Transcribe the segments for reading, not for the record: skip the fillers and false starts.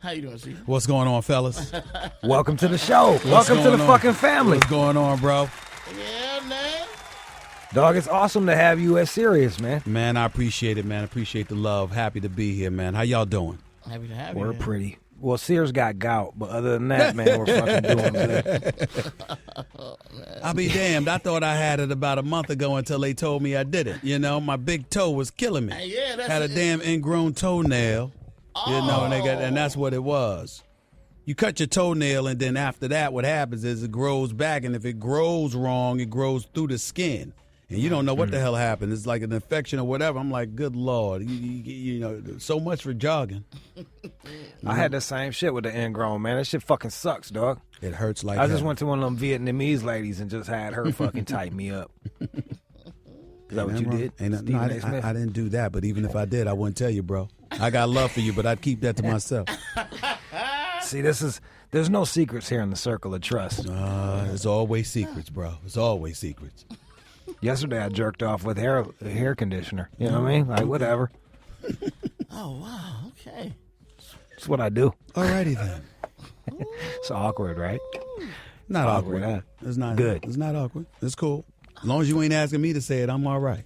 How you doing, Sear? What's going on, fellas? Welcome to the show. Welcome to the fucking family. What's going on, bro? Yeah, man. Dog, it's awesome to have you at Sirius, man. Man, I appreciate it, man. Appreciate the love. Happy to be here, man. How y'all doing? Happy to have you. We're man. pretty. Well, Sear's got gout, but other than that, man, we're fucking doing good. I'll be damned. I thought I had it about a month ago until they told me I didn't. You know, my big toe was killing me. Yeah, that's had a damn ingrown toenail. You know, and that's what it was. You cut your toenail, and then after that, what happens is it grows back, and if it grows wrong, it grows through the skin. And you don't know what the hell happened. It's like an infection or whatever. I'm like, good Lord. You know, so much for jogging. I had the same shit with the ingrown, man. That shit fucking sucks, dog. It hurts like I just hell. went to one of them Vietnamese ladies and just had her fucking tighten me up. Is that what you did? No, I didn't do that. But even if I did, I wouldn't tell you, bro. I got love for you, but I'd keep that to myself. See, there's no secrets here in the circle of trust. There's always secrets, bro. There's always secrets. Yesterday I jerked off with hair conditioner. You know what I mean? Like, whatever. Oh, wow. Okay. It's what I do. Alrighty then. It's awkward, right? Not Awkward, awkward. huh? It's not Good. It's not awkward. It's cool. As long as you ain't asking me to say it, I'm all right.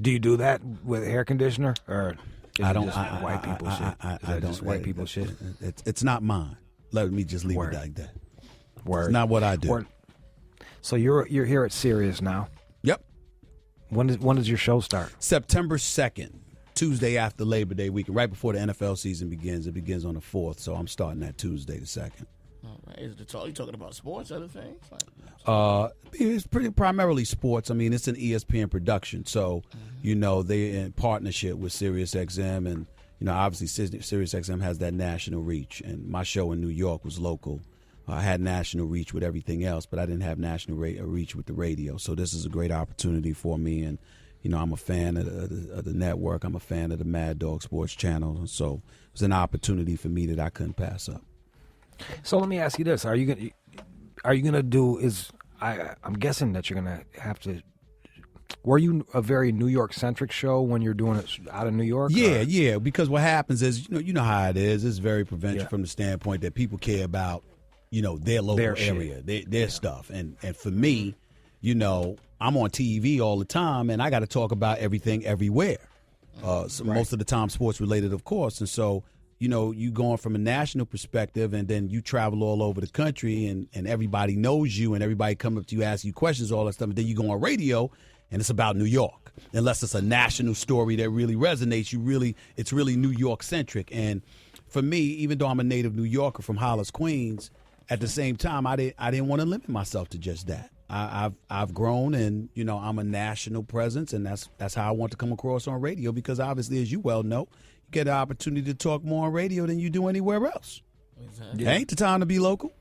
Do you do that with hair conditioner, or is I it don't. just white people shit? I Is that don't. just white people shit? It's not mine. Let me just leave Word. it like that. Word. It's not what I do. Word. So you're here at Sirius now. Yep. When does your show start? September 2nd, Tuesday after Labor Day weekend, right before the NFL season begins. It begins on the 4th, so I'm starting that Tuesday the 2nd. All right. Is it you talking about sports, other things? It's pretty primarily sports. I mean, it's an ESPN production, so you know they're in partnership with Sirius XM, and you know obviously Sirius XM has that national reach. And my show in New York was local. I had national reach with everything else, but I didn't have national reach with the radio. So this is a great opportunity for me, and you know I'm a fan of the network. I'm a fan of the Mad Dog Sports Channel, and so it was an opportunity for me that I couldn't pass up. So let me ask you this: Are you gonna do? I'm guessing that you're gonna have to. Were you a very New York centric show when you're doing it out of New York? Yeah. Because what happens is, you know how it is. It's very provincial from the standpoint that people care about, you know, their local area, their stuff. And for me, you know, I'm on TV all the time, and I got to talk about everything everywhere. Most of the time, sports related, of course. And so, you know, you going from a national perspective, and then you travel all over the country, and everybody knows you, and everybody come up to you, ask you questions, all that stuff. And then you go on radio, and it's about New York. Unless it's a national story that really resonates, it's really New York centric. And for me, even though I'm a native New Yorker from Hollis, Queens, at the same time, I didn't want to limit myself to just that. I've grown, and you know I'm a national presence, and that's how I want to come across on radio, because obviously, as you well know, you get an opportunity to talk more on radio than you do anywhere else. Exactly. Ain't the time to be local.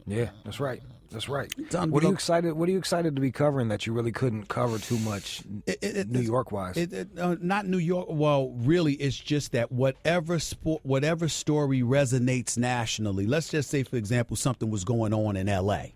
Yeah, that's right. That's right. Time to What be are you local. excited? What are you excited to be covering that you really couldn't cover too much New York wise? Not New York. Well, really, it's just that whatever story resonates nationally. Let's just say, for example, something was going on in L.A.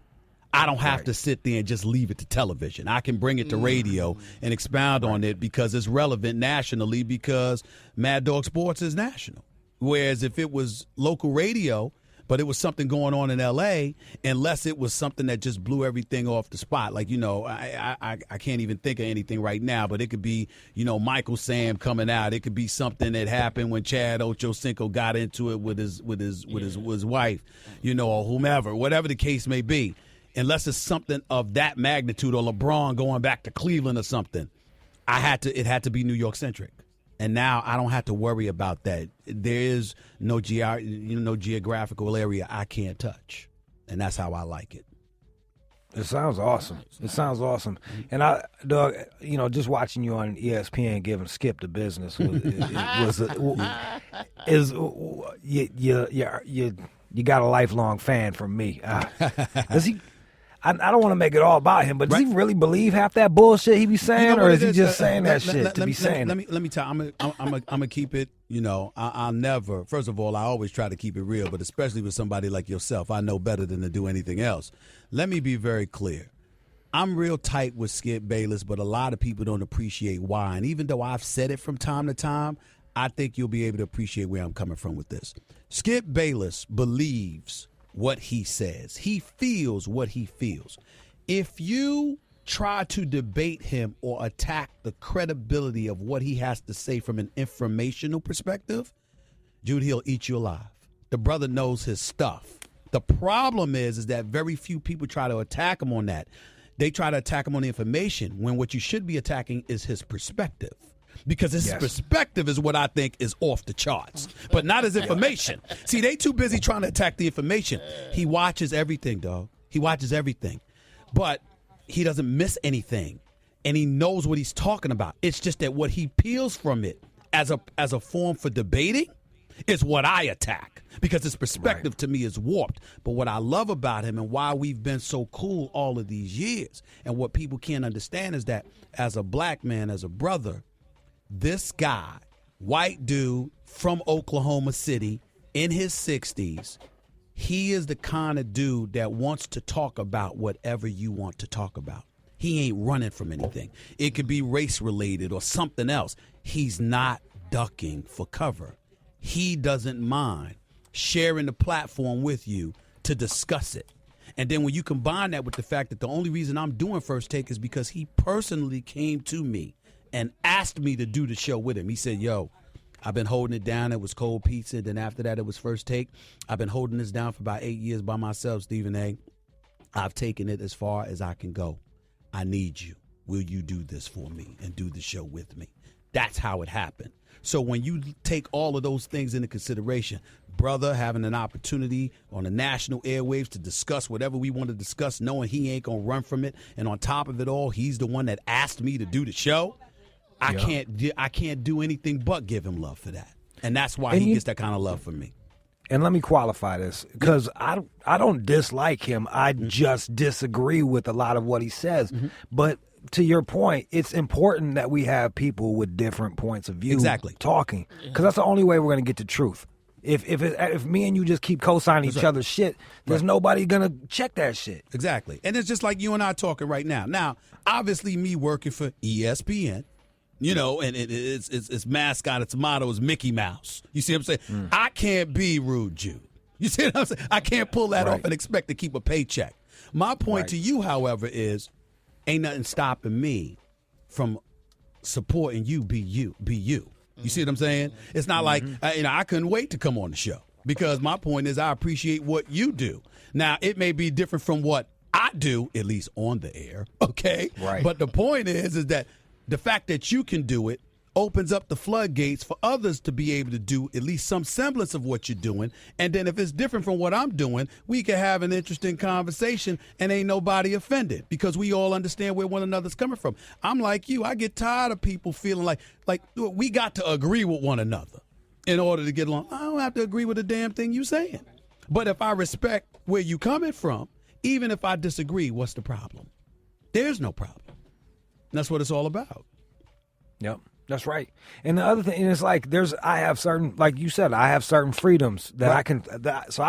I don't have to sit there and just leave it to television. I can bring it to radio and expound on it because it's relevant nationally, because Mad Dog Sports is national. Whereas if it was local radio, but it was something going on in L.A., unless it was something that just blew everything off the spot. Like, you know, I can't even think of anything right now, but it could be, you know, Michael Sam coming out. It could be something that happened when Chad Ochocinco got into it with his wife, you know, or whomever, whatever the case may be. Unless it's something of that magnitude, or LeBron going back to Cleveland or something, it had to be New York centric. And now I don't have to worry about that. There is no geographical area I can't touch, and that's how I like it. It sounds awesome. It sounds awesome. And Doug, you know, just watching you on ESPN giving Skip the business you got a lifelong fan from me. Does he? I don't want to make it all about him, but does he really believe half that bullshit he be saying, or is he just saying that shit to be saying it? Let me tell you, I'm gonna keep it. You know, I'll never. First of all, I always try to keep it real, but especially with somebody like yourself, I know better than to do anything else. Let me be very clear. I'm real tight with Skip Bayless, but a lot of people don't appreciate why. And even though I've said it from time to time, I think you'll be able to appreciate where I'm coming from with this. Skip Bayless believes what he says. He feels what he feels. If you try to debate him or attack the credibility of what he has to say from an informational perspective, Jude, he'll eat you alive. The brother knows his stuff. The problem is that very few people try to attack him on that. They try to attack him on the information when what you should be attacking is his perspective. Because his perspective is what I think is off the charts, but not his information. See, they too busy trying to attack the information. He watches everything, dog. He watches everything. But he doesn't miss anything, and he knows what he's talking about. It's just that what he peels from it as a form for debating is what I attack, because his perspective to me is warped. But what I love about him and why we've been so cool all of these years, and what people can't understand, is that as a black man, as a brother, this guy, white dude from Oklahoma City in his 60s, he is the kind of dude that wants to talk about whatever you want to talk about. He ain't running from anything. It could be race related or something else. He's not ducking for cover. He doesn't mind sharing the platform with you to discuss it. And then when you combine that with the fact that the only reason I'm doing First Take is because he personally came to me and asked me to do the show with him. He said, yo, I've been holding it down. It was Cold Pizza. Then after that, it was First Take. I've been holding this down for about 8 years by myself, Stephen A. I've taken it as far as I can go. I need you. Will you do this for me and do the show with me? That's how it happened. So when you take all of those things into consideration, brother having an opportunity on the national airwaves to discuss whatever we want to discuss, knowing he ain't going to run from it, and on top of it all, he's the one that asked me to do the show, I can't do anything but give him love for that. And that's why he gets that kind of love from me. And let me qualify this, because I don't dislike him. I just disagree with a lot of what he says. But to your point, it's important that we have people with different points of view talking, because that's the only way we're going to get the truth. If me and you just keep co-signing each other's shit, there's nobody going to check that shit. Exactly. And it's just like you and I talking right now. Now, obviously me working for ESPN, you know, and its mascot, its motto is Mickey Mouse. You see what I'm saying? I can't be Rude Jude. You see what I'm saying? I can't pull that off and expect to keep a paycheck. My point to you, however, is ain't nothing stopping me from supporting you be you. You see what I'm saying? It's not like, I couldn't wait to come on the show, because my point is I appreciate what you do. Now, it may be different from what I do, at least on the air, okay? Right. But the point is that the fact that you can do it opens up the floodgates for others to be able to do at least some semblance of what you're doing. And then if it's different from what I'm doing, we can have an interesting conversation and ain't nobody offended, because we all understand where one another's coming from. I'm like you. I get tired of people feeling like we got to agree with one another in order to get along. I don't have to agree with a damn thing you saying. But if I respect where you coming from, even if I disagree, what's the problem? There's no problem. And that's what it's all about. Yep. That's right. And the other thing is, like, I have certain, like you said, I have certain freedoms that I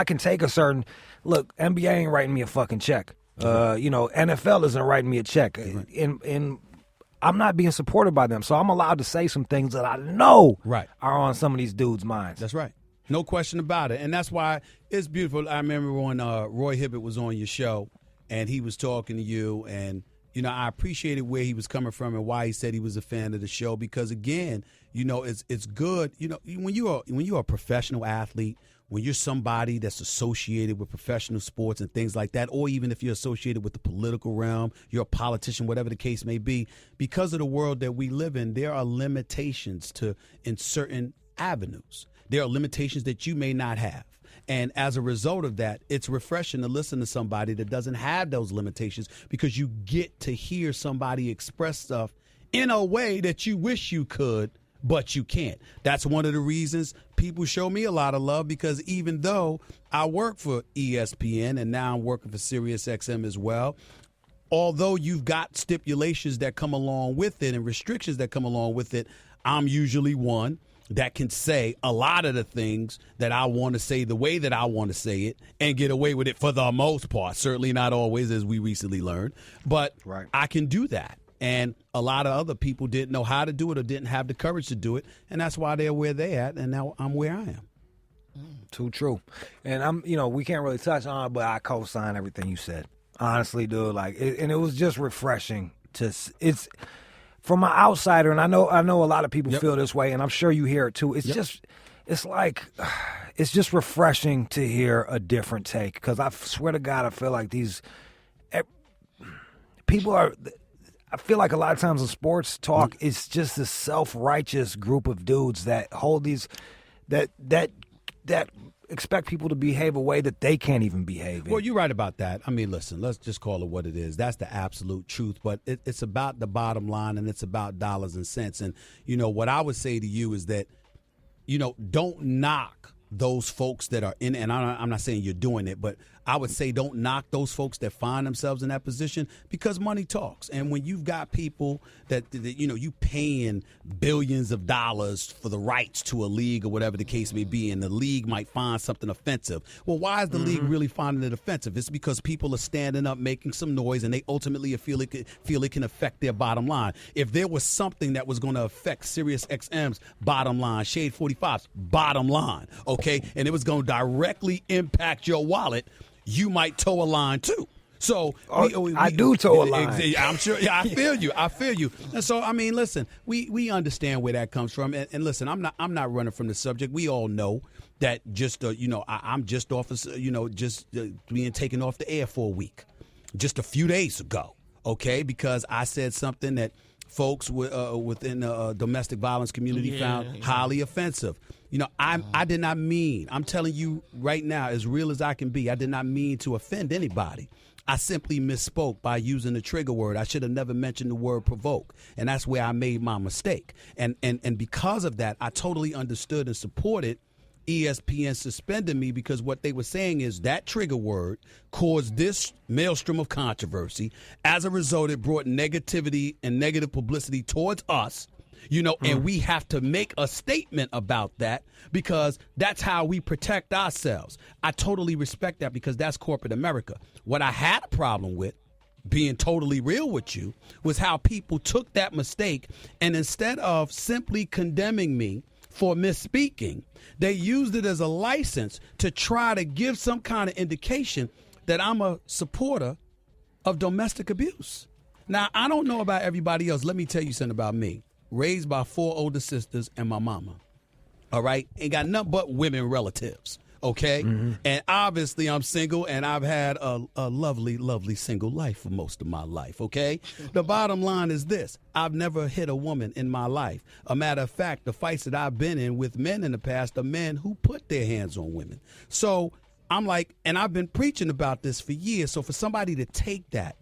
can take a certain, look, NBA ain't writing me a fucking check. NFL isn't writing me a check. And I'm not being supported by them. So I'm allowed to say some things that I know are on some of these dudes' minds. That's right. No question about it. And that's why it's beautiful. I remember when Roy Hibbert was on your show and he was talking to you, and I appreciated where he was coming from and why he said he was a fan of the show, because again, it's good. When you're a professional athlete, when you're somebody that's associated with professional sports and things like that, or even if you're associated with the political realm, you're a politician, whatever the case may be, because of the world that we live in, there are limitations in certain avenues. There are limitations that you may not have. And as a result of that, it's refreshing to listen to somebody that doesn't have those limitations, because you get to hear somebody express stuff in a way that you wish you could, but you can't. That's one of the reasons people show me a lot of love, because even though I work for ESPN and now I'm working for Sirius XM as well, although you've got stipulations that come along with it and restrictions that come along with it, I'm usually one that can say a lot of the things that I want to say the way that I want to say it and get away with it for the most part. Certainly not always, as we recently learned, but I can do that. And a lot of other people didn't know how to do it or didn't have the courage to do it. And that's why they're where they're at. And now I'm where I am. Too true. And we can't really touch on it, but I co-sign everything you said. Honestly, dude, and it was just refreshing it's from an outsider, and I know a lot of people feel this way, and I'm sure you hear it too. It's just refreshing to hear a different take, because I swear to God, I feel like these people are. I feel like a lot of times in sports talk, it's just this self-righteous group of dudes that hold these that expect people to behave a way that they can't even behave in. Well, you're right about that. I mean, listen, let's just call it what it is. That's the absolute truth. But it's about the bottom line, and it's about dollars and cents. And, what I would say to you is that, don't knock those folks that are in, and I'm not saying you're doing it, but I would say don't knock those folks that find themselves in that position, because money talks. And when you've got people that you paying billions of dollars for the rights to a league or whatever the case may be, and the league might find something offensive. Well, why is the league really finding it offensive? It's because people are standing up, making some noise, and they ultimately feel it can affect their bottom line. If there was something that was going to affect Sirius XM's bottom line, Shade 45's bottom line, okay, and it was going to directly impact your wallet, you might toe a line too. So I do toe a line. I'm sure. Yeah, I feel you. And so, I mean, listen, we understand where that comes from. And listen, I'm not running from the subject. We all know that I'm just off being taken off the air for a week, just a few days ago. Okay, because I said something that folks within the domestic violence community found highly offensive. I did not mean, I'm telling you right now, as real as I can be, I did not mean to offend anybody. I simply misspoke by using the trigger word. I should have never mentioned the word provoke. And that's where I made my mistake. And because of that, I totally understood and supported ESPN suspending me, because what they were saying is that trigger word caused this maelstrom of controversy. As a result, it brought negativity and negative publicity towards us, and we have to make a statement about that, because that's how we protect ourselves. I totally respect that, because that's corporate America. What I had a problem with, being totally real with you, was how people took that mistake, and instead of simply condemning me for misspeaking, they used it as a license to try to give some kind of indication that I'm a supporter of domestic abuse. Now, I don't know about everybody else. Let me tell you something about me. Raised by 4 older sisters and my mama. All right? Ain't got nothing but women relatives. Okay? And obviously I'm single, and I've had a lovely, lovely single life for most of my life. Okay? The bottom line is this. I've never hit a woman in my life. A matter of fact, the fights that I've been in with men in the past are men who put their hands on women. So I'm like, and I've been preaching about this for years. So for somebody to take that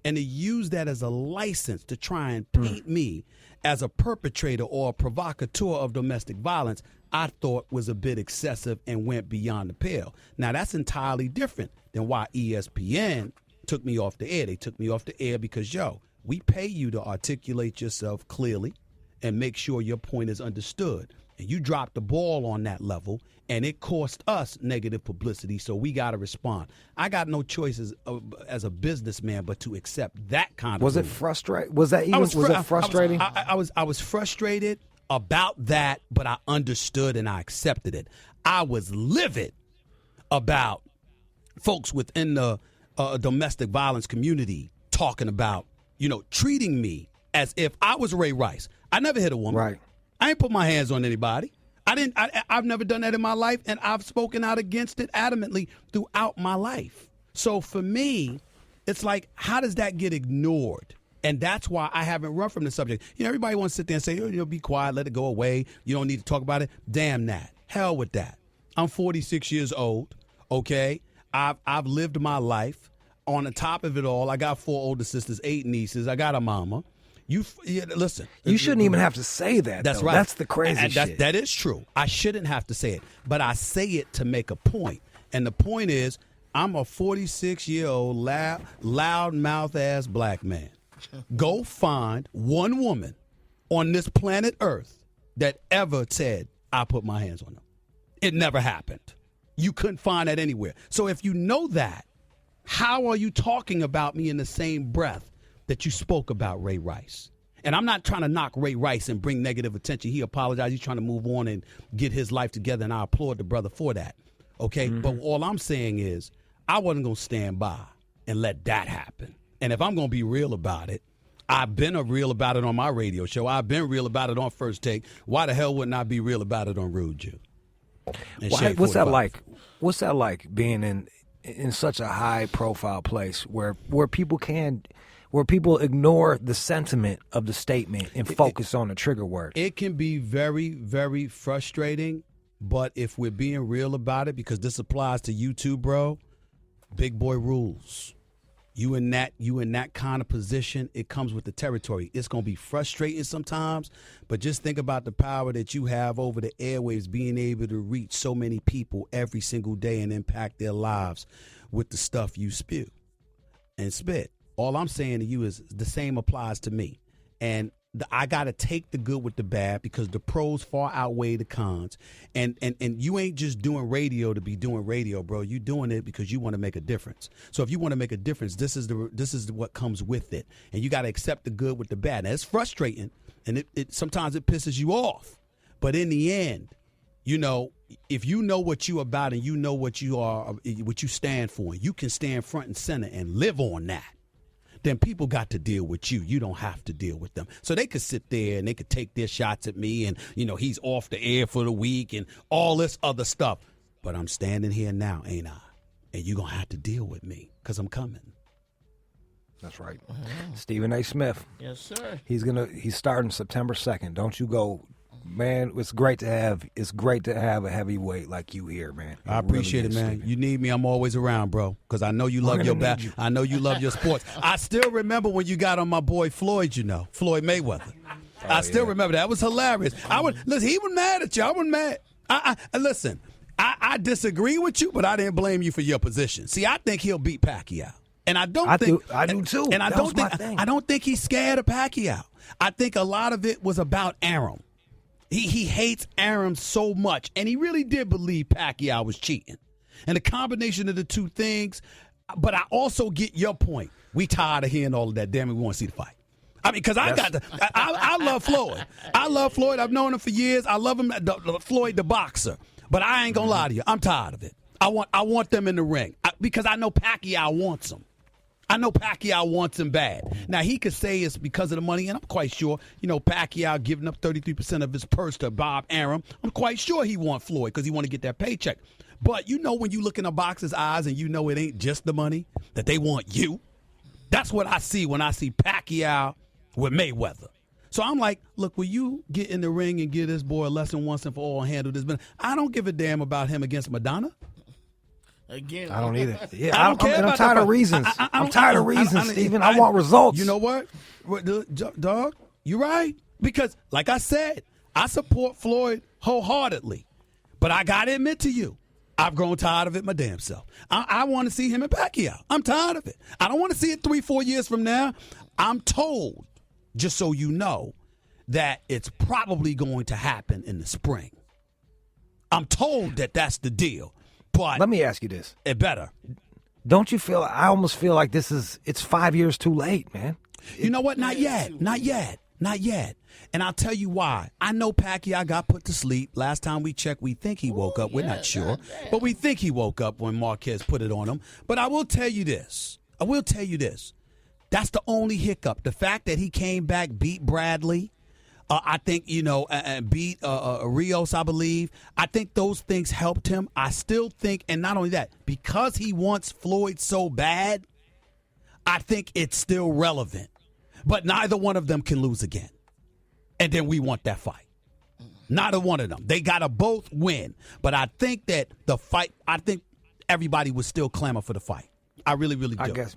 and to use that as a license to try and paint me as a perpetrator or a provocateur of domestic violence, I thought was a bit excessive and went beyond the pale. Now, that's entirely different than why ESPN took me off the air. They took me off the air because, we pay you to articulate yourself clearly and make sure your point is understood. And you dropped the ball on that level, and it cost us negative publicity, so we got to respond. I got no choice as a businessman but to accept that kind of. Was it frustrating? Was it frustrating? I was frustrated about that, but I understood and I accepted it. I was livid about folks within the domestic violence community talking about, treating me as if I was Ray Rice. I never hit a woman. Right. I ain't put my hands on anybody. I've never done that in my life, and I've spoken out against it adamantly throughout my life. So for me, it's like, how does that get ignored? And that's why I haven't run from the subject. Everybody wants to sit there and say, be quiet, let it go away. You don't need to talk about it. Damn that. Hell with that. I'm 46 years old, okay? I've lived my life. On the top of it all, I got 4 older sisters, 8 nieces. I got a mama. Listen. You shouldn't even have to say that. That's right. That's the crazy shit. That is true. I shouldn't have to say it, but I say it to make a point. And the point is, I'm a 46-year-old loud-mouth ass black man. Go find one woman on this planet Earth that ever said, I put my hands on them. It never happened. You couldn't find that anywhere. So if you know that, how are you talking about me in the same breath that you spoke about Ray Rice. And I'm not trying to knock Ray Rice and bring negative attention. He apologized. He's trying to move on and get his life together, and I applaud the brother for that. Okay? But all I'm saying is I wasn't going to stand by and let that happen. And if I'm going to be real about it, I've been real about it on my radio show. I've been real about it on First Take. Why the hell wouldn't I be real about it on Rude Jude? What's that like? What's that like being in such a high profile place where people ignore the sentiment of the statement and focus on the trigger word? It can be very, very frustrating, but if we're being real about it, because this applies to you too, bro, big boy rules. You in that kind of position, it comes with the territory. It's going to be frustrating sometimes, but just think about the power that you have over the airwaves, being able to reach so many people every single day and impact their lives with the stuff you spew and spit. All I'm saying to you is the same applies to me. And I got to take the good with the bad because the pros far outweigh the cons. And you ain't just doing radio to be doing radio, bro. You doing it because you want to make a difference. So if you want to make a difference, this is what comes with it. And you got to accept the good with the bad. Now, it's frustrating, and it sometimes it pisses you off. But in the end, you know, if you know what you about and you know what you are, what you stand for, and you can stand front and center and live on that, then people got to deal with you. You don't have to deal with them. So they could sit there and they could take their shots at me and, you know, he's off the air for the week and all this other stuff. But I'm standing here now, ain't I? And you're going to have to deal with me because I'm coming. That's right. Stephen A. Smith. Yes, sir. He's starting September 2nd. Don't you go. Man, it's great to have a heavyweight like you here, man. I appreciate it, man. You need me, I'm always around, bro, because I know you love your back. I know you love your sports. I still remember when you got on my boy Floyd, Floyd Mayweather. I still remember that. It was hilarious. Listen, he was mad at you. I wasn't mad. Listen, I disagree with you, but I didn't blame you for your position. See, I think he'll beat Pacquiao. And I do too. And I don't think he's scared of Pacquiao. I think a lot of it was about Arum. He hates Arum so much, and he really did believe Pacquiao was cheating. And the combination of the two things, but I also get your point. We tired of hearing all of that. Damn it, we want to see the fight. I mean, because I love Floyd. I love Floyd. I've known him for years. I love him, Floyd the boxer. But I ain't going to lie to you. I'm tired of it. I want them in the ring because I know Pacquiao wants them. I know Pacquiao wants him bad. Now, he could say it's because of the money, and I'm quite sure, Pacquiao giving up 33% of his purse to Bob Arum, I'm quite sure he want Floyd because he want to get that paycheck. But when you look in a boxer's eyes and you know it ain't just the money, that they want you, that's what I see when I see Pacquiao with Mayweather. So I'm like, look, will you get in the ring and give this boy a lesson once and for all and handle this? I don't give a damn about him against Madonna. Again, I don't either. Yeah, I don't care about I'm tired of reasons. I'm tired of reasons, Stephen. I want results. You know what? Dog, you're right. Because, like I said, I support Floyd wholeheartedly. But I got to admit to you, I've grown tired of it my damn self. I want to see him and Pacquiao. I'm tired of it. I don't want to see it 3-4 years from now. I'm told, just so you know, that it's probably going to happen in the spring. I'm told that that's the deal. But let me ask you this. It better. Don't you feel, I almost feel like it's 5 years too late, man. You know what? Not yet. And I'll tell you why. I know Pacquiao got put to sleep. Last time we checked, we think he woke up. We're not sure. But we think he woke up when Marquez put it on him. But I will tell you this. That's the only hiccup. The fact that he came back, beat Bradley. I think, beat Rios, I believe. I think those things helped him. I still think, and not only that, because he wants Floyd so bad, I think it's still relevant. But neither one of them can lose again. And then we want that fight. Neither one of them. They got to both win. But I think that everybody would still clamor for the fight. I really, really do. I guess.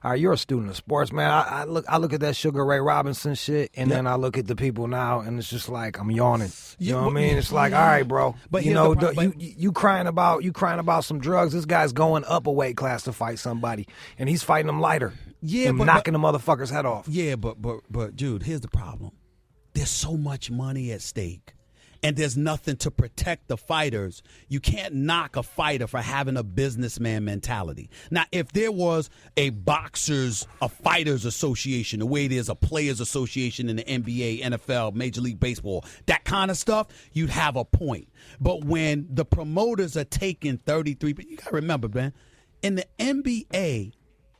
All right, you're a student of sports, man. I look at that Sugar Ray Robinson shit, and then I look at the people now, and it's just like I'm yawning. You know what I mean? It's like, all right, bro. But you crying about some drugs. This guy's going up a weight class to fight somebody, and he's fighting them lighter. Yeah, and knocking the motherfucker's head off. Yeah, but Jude, here's the problem. There's so much money at stake. and there's nothing to protect the fighters, you can't knock a fighter for having a businessman mentality. Now, if there was a fighters association, the way there's a players association in the NBA, NFL, Major League Baseball, that kind of stuff, you'd have a point. But when the promoters are taking 33, but you got to remember, man, in the NBA,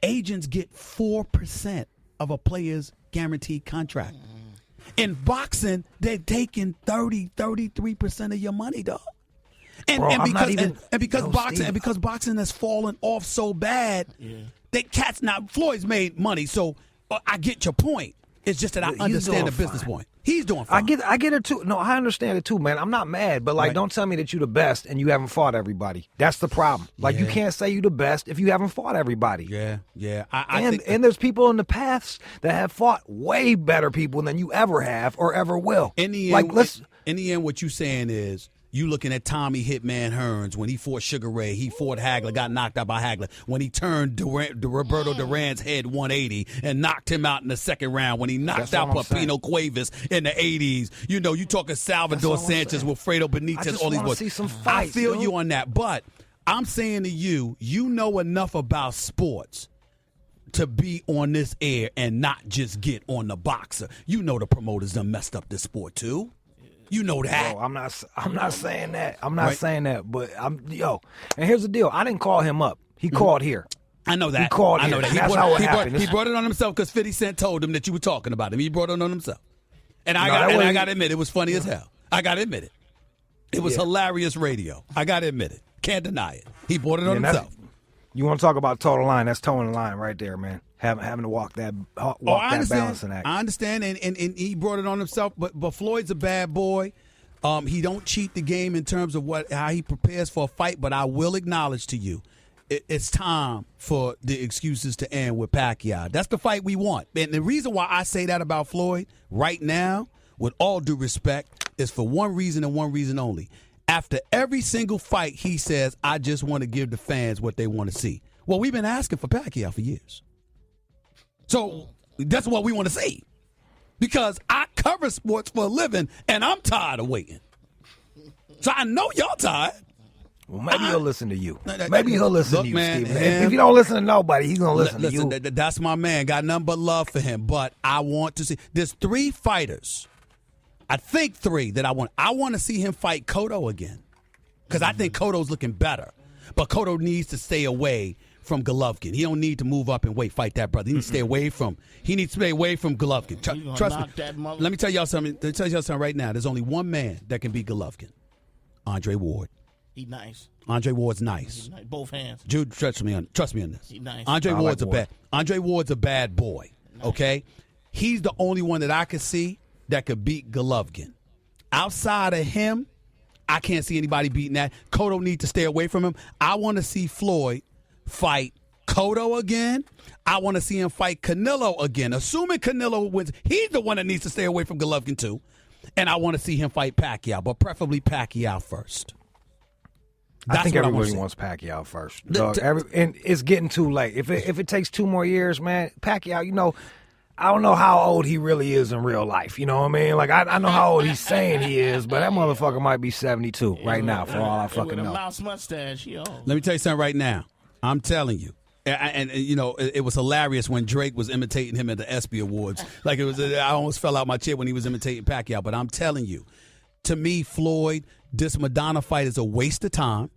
agents get 4% of a player's guaranteed contract. In boxing, they're taking 33% of your money, dog. Because boxing has fallen off so bad, Floyd's made money, so I get your point. It's just that I understand the business point. He's doing fine. I get it too. No, I understand it too, man. I'm not mad, but don't tell me that you're the best and you haven't fought everybody. That's the problem. You can't say you're the best if you haven't fought everybody. Yeah. And there's people in the past that have fought way better people than you ever have or ever will. In the end, what you're saying is, you looking at Tommy Hitman Hearns when he fought Sugar Ray, he fought Hagler, got knocked out by Hagler. When he turned Roberto Duran's head 180 and knocked him out in the second round. When he knocked out Pepino Cuevas in the 80s. You talking Salvador Sanchez, Wilfredo Benitez, all these boys. See some fights, I feel you on that, but I'm saying to you, you know enough about sports to be on this air and not just get on the boxer. You know the promoters done messed up this sport too. You know that. Bro, I'm not saying that. I'm not saying that. But and here's the deal. I didn't call him up. He called here. I know that. He called I know here. that. He brought it on himself because 50 Cent told him that you were talking about him. He brought it on himself. And I got to admit, it was funny as hell. I got to admit it. It was hilarious radio. I got to admit it. Can't deny it. He brought it on himself. You want to talk about total line? That's towing the line right there, man. Having to walk that balancing act. I understand, and he brought it on himself. But Floyd's a bad boy. He don't cheat the game in terms of how he prepares for a fight. But I will acknowledge to you, it's time for the excuses to end with Pacquiao. That's the fight we want. And the reason why I say that about Floyd right now, with all due respect, is for one reason and one reason only. After every single fight, he says, I just want to give the fans what they want to see. Well, we've been asking for Pacquiao for years. So that's what we want to see. Because I cover sports for a living, and I'm tired of waiting. So I know y'all tired. Well, maybe he'll listen to you. Maybe he'll listen to you, man, Steve. If you don't listen to nobody, he's going to listen to you. That's my man. Got nothing but love for him. But I want to see. There's 3 fighters. I think 3 that I want. I want to see him fight Cotto again. Because I think Cotto's looking better. But Cotto needs to stay away from Golovkin. He don't need to move up and fight that brother. He needs to stay away from. He needs to stay away from Golovkin. Trust me. Let me tell y'all something. Right now. There's only one man that can beat Golovkin. Andre Ward. He nice. Andre Ward's nice. Both hands. Jude, trust me on this. He nice. Andre Ward's a bad boy. Nice. Okay, he's the only one that I could see that could beat Golovkin. Outside of him, I can't see anybody beating that. Cotto needs to stay away from him. I want to see Floyd fight Cotto again. I want to see him fight Canelo again. Assuming Canelo wins, he's the one that needs to stay away from Golovkin too. And I want to see him fight Pacquiao, but preferably Pacquiao first. I think everybody wants Pacquiao first. And it's getting too late. If it takes 2 more years, man, Pacquiao, I don't know how old he really is in real life. You know what I mean? I know how old he's saying he is, but that motherfucker might be 72 right now for all I fucking know. With a mouse mustache, Let me tell you something right now. I'm telling you. And it was hilarious when Drake was imitating him at the ESPY Awards. I almost fell out my chair when he was imitating Pacquiao. But I'm telling you, to me, Floyd, this Madonna fight is a waste of time.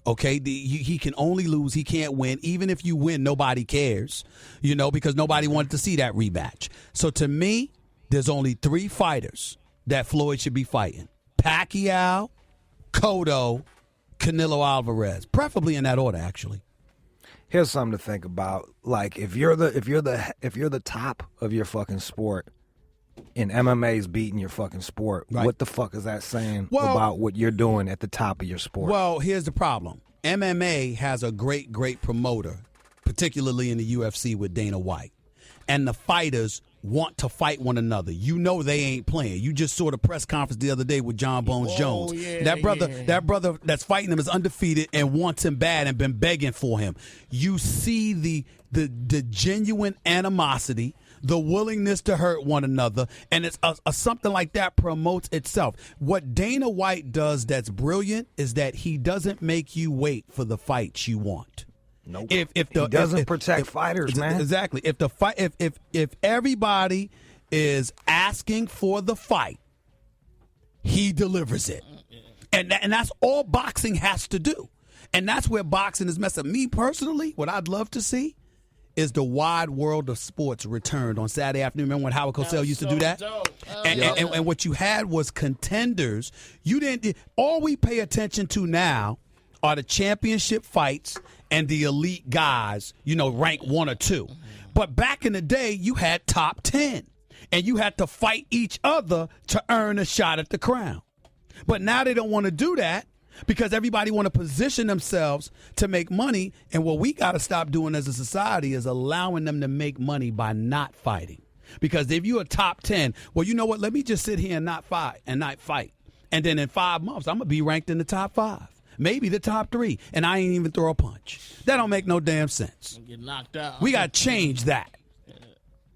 Okay, he can only lose. He can't win. Even if you win, nobody cares, because nobody wanted to see that rematch. So to me, there's only 3 fighters that Floyd should be fighting: Pacquiao, Cotto, Canelo Alvarez, preferably in that order, actually. Here's something to think about. If you're the top of your fucking sport, and MMA's beating your fucking sport, right, what the fuck is that saying about what you're doing at the top of your sport? Well, here's the problem. MMA has a great, great promoter, particularly in the UFC with Dana White. And the fighters want to fight one another. They ain't playing. You just saw the press conference the other day with John Bones Jones. Yeah, that brother that's fighting him is undefeated and wants him bad and been begging for him. You see the genuine animosity. the willingness to hurt one another, and it's something like that promotes itself. What Dana White does that's brilliant is that he doesn't make you wait for the fights you want. Nope. He doesn't protect fighters, man. Exactly. If everybody is asking for the fight, he delivers it. And that's all boxing has to do. And that's where boxing is messed up. Me personally, what I'd love to see is the wide world of sports returned on Saturday afternoon. Remember when Howard Cosell used to do that? And what you had was contenders. All we pay attention to now are the championship fights and the elite guys, rank 1 or 2. But back in the day, you had top 10. And you had to fight each other to earn a shot at the crown. But now they don't want to do that because everybody want to position themselves to make money. And what we got to stop doing as a society is allowing them to make money by not fighting. Because if you're a top 10, well, you know what? Let me just sit here and not fight. And then in 5 months, I'm going to be ranked in the top 5. Maybe the top 3. And I ain't even throw a punch. That don't make no damn sense. Get knocked out. We got to change that.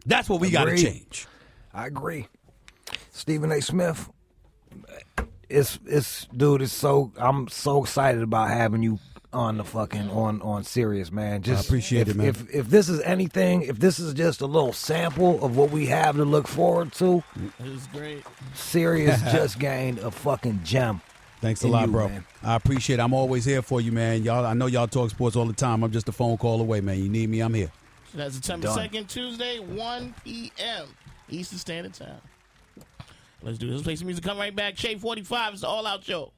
That's what we got to change. I agree. Stephen A. Smith, I'm so excited about having you on the fucking on Sirius, man. Just I appreciate it, man. If this is anything, if this is just a little sample of what we have to look forward to, it's great. Sirius just gained a fucking gem. Thanks a lot, bro. Man. I appreciate it. I'm always here for you, man. I know y'all talk sports all the time. I'm just a phone call away, man. You need me, I'm here. That's September 2nd, Tuesday, 1 p.m. Eastern Standard Time. Let's do this. Let's play some music. Come right back. Shade 45 is the All Out Show.